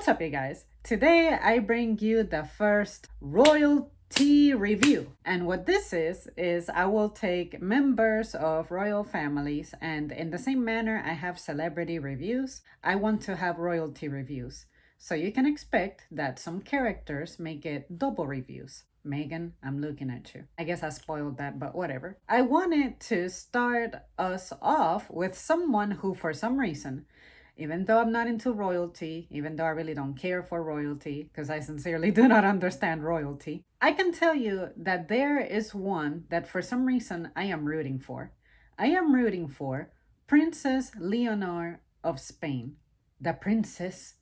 What's up, you guys? Today I bring you the first royalty review. And what this is I will take members of royal families, and in the same manner I have celebrity reviews, I want to have royalty reviews. So you can expect that some characters may get double reviews. Megan, I'm looking at you. I guess I spoiled that, but whatever. I wanted to start us off with someone who, for some reason, even though I'm not into royalty, even though I really don't care for royalty, because I sincerely do not understand royalty, I can tell you that there is one that for some reason I am rooting for. I am rooting for Princess Leonor of Spain, the Princess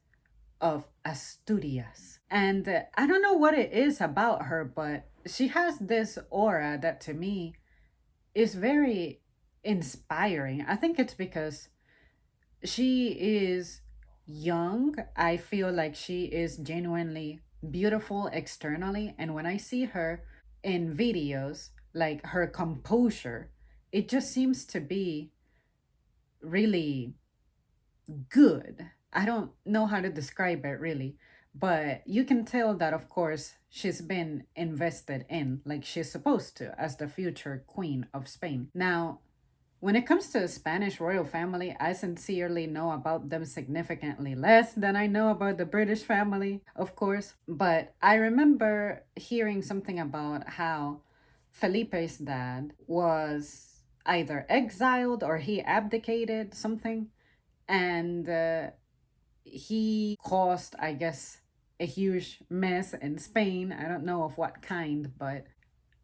of Asturias. And I don't know what it is about her, but she has this aura that to me is very inspiring. I think it's because she is young. I feel like she is genuinely beautiful externally. And when I see her in videos, like her composure, it just seems to be really good. I don't know how to describe it really, but you can tell that, of course, she's been invested in like she's supposed to as the future queen of Spain. Now, when it comes to the Spanish royal family, I sincerely know about them significantly less than I know about the British family, of course. But I remember hearing something about how Felipe's dad was either exiled or he abdicated something, and he caused, I guess, a huge mess in Spain. I don't know of what kind, but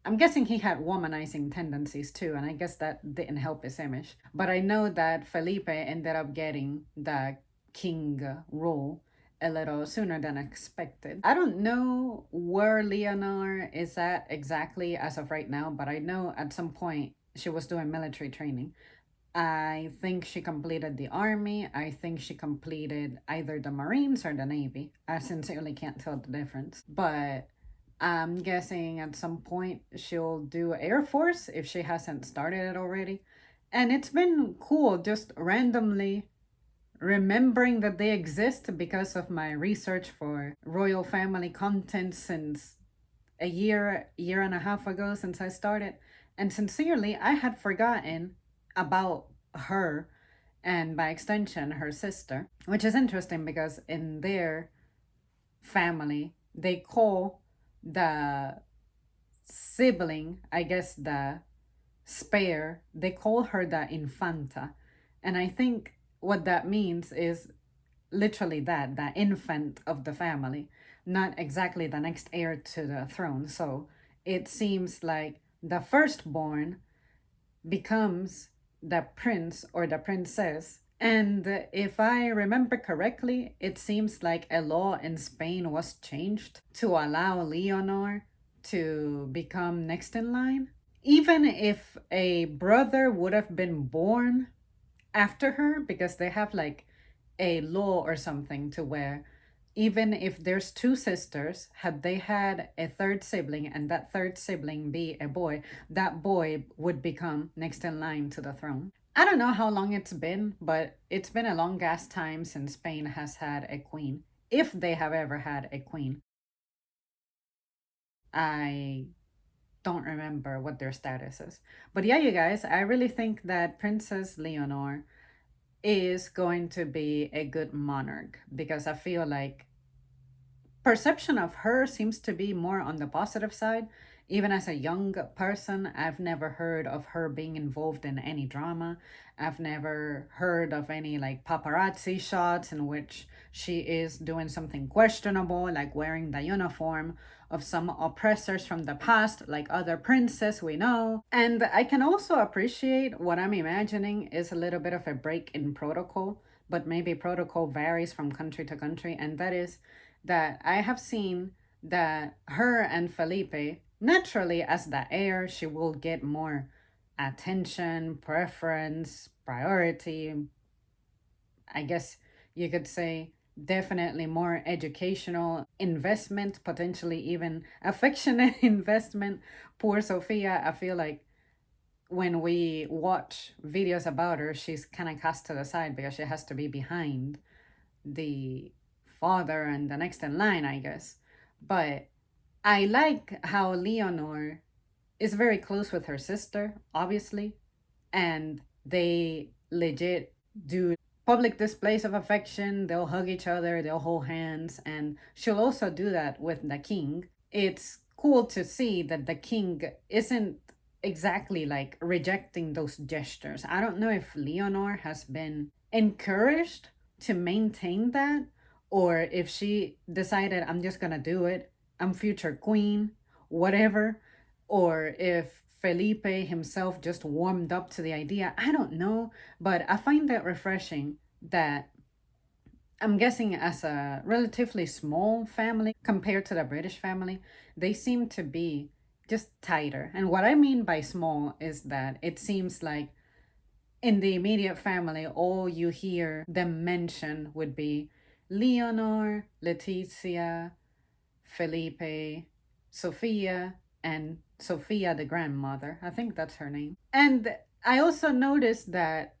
I'm guessing he had womanizing tendencies too, and I guess that didn't help his image. But I know that Felipe ended up getting the king role a little sooner than expected. I don't know where Leonor is at exactly as of right now, but I know at some point she was doing military training. I think she completed the army. I think she completed either the Marines or the Navy. I sincerely can't tell the difference. But I'm guessing at some point she'll do Air Force if she hasn't started it already. And it's been cool just randomly remembering that they exist because of my research for royal family content since a year and a half ago since I started. And sincerely, I had forgotten about her and by extension her sister, which is interesting because in their family, they call the sibling, I guess the spare, they call her the infanta. And I think what that means is literally that, the infant of the family, not exactly the next heir to the throne. So it seems like the firstborn becomes the prince or the princess. And if I remember correctly, it seems like a law in Spain was changed to allow Leonor to become next in line. Even if a brother would have been born after her, because they have like a law or something to where even if there's two sisters, had they had a third sibling and that third sibling be a boy, that boy would become next in line to the throne. I don't know how long it's been, but it's been a long ass time since Spain has had a queen, if they have ever had a queen. I don't remember what their status is. But yeah, you guys, I really think that Princess Leonor is going to be a good monarch because I feel like perception of her seems to be more on the positive side. Even as a young person, I've never heard of her being involved in any drama. I've never heard of any like paparazzi shots in which she is doing something questionable, like wearing the uniform of some oppressors from the past, like other princes we know. And I can also appreciate what I'm imagining is a little bit of a break in protocol, but maybe protocol varies from country to country, and that is that I have seen that her and Felipe, naturally, as the heir, she will get more attention, preference, priority. I guess you could say definitely more educational investment, potentially even affectionate investment. Poor Sophia, I feel like when we watch videos about her, she's kind of cast to the side because she has to be behind the father and the next in line, I guess. But I like how Leonor is very close with her sister, obviously, and they legit do public displays of affection. They'll hug each other, they'll hold hands, and she'll also do that with the king. It's cool to see that the king isn't exactly like rejecting those gestures. I don't know if Leonor has been encouraged to maintain that, or if she decided, I'm just gonna do it, I'm future queen, whatever, or if Felipe himself just warmed up to the idea. I don't know, but I find that refreshing that I'm guessing as a relatively small family compared to the British family, they seem to be just tighter. And what I mean by small is that it seems like in the immediate family, all you hear them mention would be Leonor, Letizia, Felipe, Sophia, and Sophia, the grandmother. I think that's her name. And I also noticed that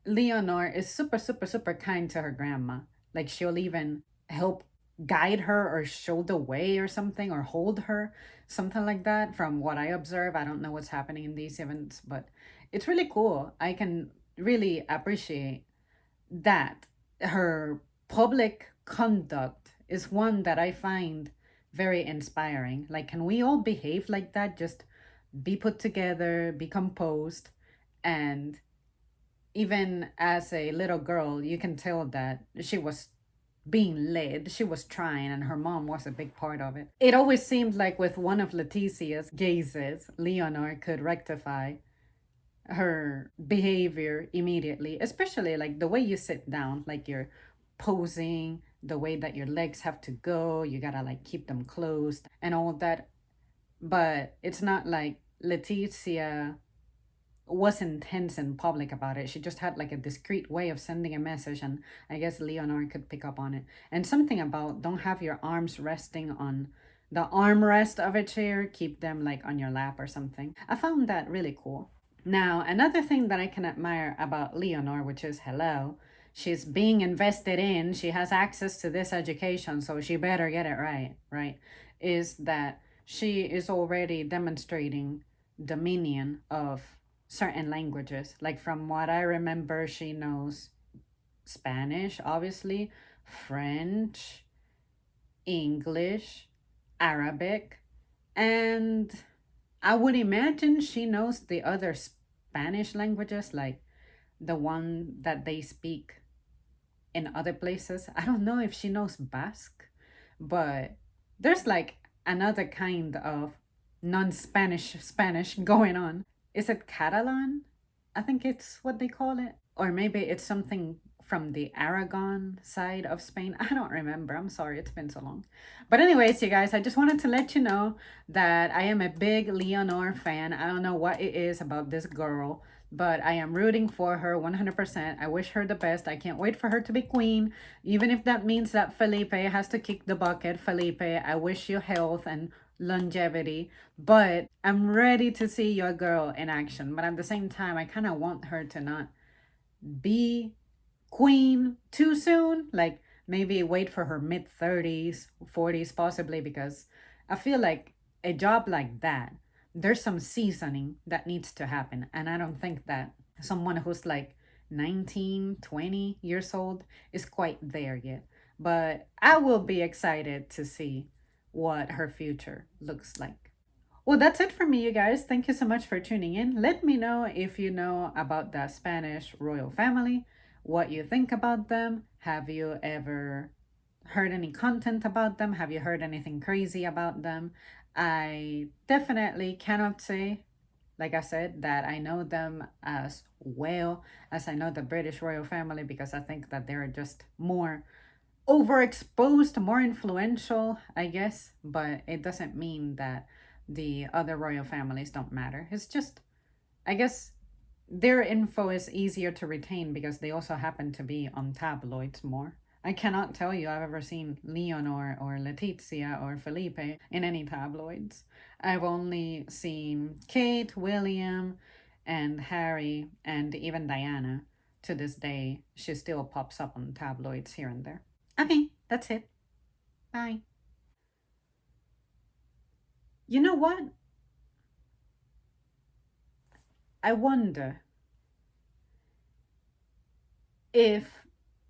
Leonor is super, super, super kind to her grandma. Like she'll even help guide her or show the way or something or hold her, something like that. From what I observe, I don't know what's happening in these events, but it's really cool. I can really appreciate that her public conduct is one that I find very inspiring. Like, can we all behave like that? Just be put together, be composed, and even as a little girl, you can tell that she was being led. She was trying, and her mom was a big part of it. It always seemed like with one of Leticia's gazes, Leonor could rectify her behavior immediately, especially like the way you sit down, like you're posing, the way that your legs have to go, you gotta like keep them closed and all that. But it's not like Leticia was intense in public about it. She just had like a discreet way of sending a message, and I guess Leonor could pick up on it. And something about don't have your arms resting on the armrest of a chair, keep them like on your lap or something. I found that really cool. Now, another thing that I can admire about Leonor, which is hello, she's being invested in, she has access to this education, so she better get it right, right? Is that she is already demonstrating dominion of certain languages. Like, from what I remember, she knows Spanish, obviously, French, English, Arabic, and I would imagine she knows the other Spanish languages, like the one that they speak in other places. I don't know if she knows Basque, but there's like another kind of non-Spanish Spanish going on. Is it Catalan? I think it's what they call it. Or maybe it's something from the Aragon side of Spain. I don't remember. I'm sorry, it's been so long. But anyways, you guys, I just wanted to let you know that I am a big Leonor fan. I don't know what it is about this girl, but I am rooting for her 100%. I wish her the best. I can't wait for her to be queen, even if that means that Felipe has to kick the bucket. Felipe, I wish you health and longevity, but I'm ready to see your girl in action. But at the same time, I kind of want her to not be queen too soon. Like maybe wait for her mid 30s, 40s, possibly, because I feel like a job like that, there's some seasoning that needs to happen. And I don't think that someone who's like 19, 20 years old is quite there yet. But I will be excited to see what her future looks like. Well, that's it for me, you guys. Thank you so much for tuning in. Let me know if you know about the Spanish royal family, what you think about them. Have you ever heard any content about them? Have you heard anything crazy about them? I definitely cannot say, like I said, that I know them as well as I know the British royal family, because I think that they're just more overexposed, more influential, I guess, but it doesn't mean that the other royal families don't matter. It's just, I guess, their info is easier to retain because they also happen to be on tabloids more. I cannot tell you I've ever seen Leonor or Letizia or Felipe in any tabloids. I've only seen Kate, William, and Harry, and even Diana. To this day, she still pops up on tabloids here and there. Okay, That's it. Bye. You know what? I wonder if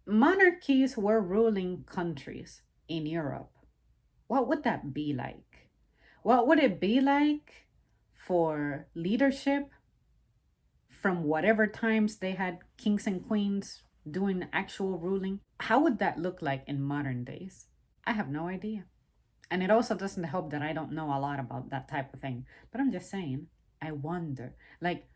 monarchies were ruling countries in Europe, what would that be like? What would it be like for leadership from whatever times they had kings and queens doing actual ruling? How would that look like in modern days? I have no idea. And it also doesn't help that I don't know a lot about that type of thing. But I'm just saying, I wonder, like,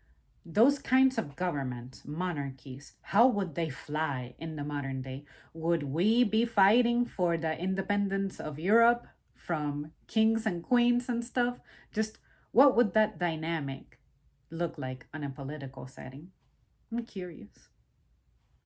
those kinds of governments, monarchies, how would they fly in the modern day? Would we be fighting for the independence of Europe from kings and queens and stuff? Just what would that dynamic look like on a political setting? I'm curious.